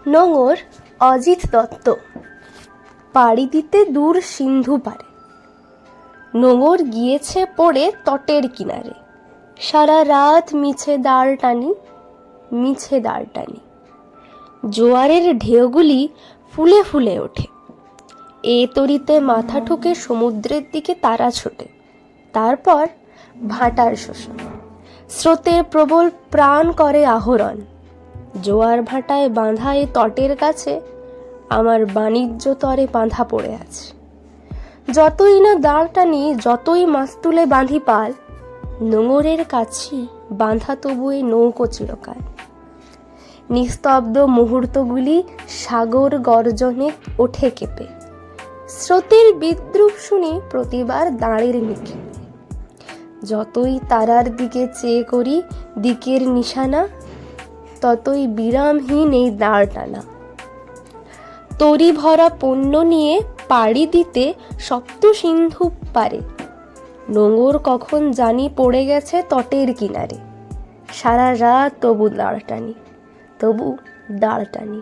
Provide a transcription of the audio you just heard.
নোঙর অজিত দত্ত। পাড়ি দিতে দূর সিন্ধু পারে, নোঙর গিয়েছে পড়ে তটের কিনারে। সারা রাত মিছে দাঁড় টানি, মিছে দাঁড় টানি। জোয়ারের ঢেউগুলি ফুলে ফুলে ওঠে, এ তরিতে মাথা ঠুকে সমুদ্রের দিকে তারা ছোটে। তারপর ভাটার শোষণ, স্রোতের প্রবল প্রাণ করে আহরণ। জোয়ার ভাটায় বাঁধা এ তটের কাছে আমার বাণিজ্য তরে বাঁধা পড়ে আছে। যতই না দাঁড় টানি, যতই মাছ তুলে বাঁধি পাল, নোঙরের কাছেই বাঁধা তবু এ নৌকো চিরকাল। নিস্তব্ধ মুহূর্তগুলি সাগর গর্জনে ওঠে কেঁপে, স্রোতের বিদ্রুপ শুনি প্রতিবার দাঁড়ের নিক্ষেপে। যতই তারার দিকে চেয়ে করি দিকের নিশানা, ততই বিরামহীন এই দাঁড় টানা। তরি ভরা পণ্য নিয়ে পাড়ি দিতে সপ্ত সিন্ধু পারে, নোঙর কখন জানি পড়ে গেছে তটের কিনারে। সারা রাত তবু দাঁড় টানি, তবু দাঁড় টানি।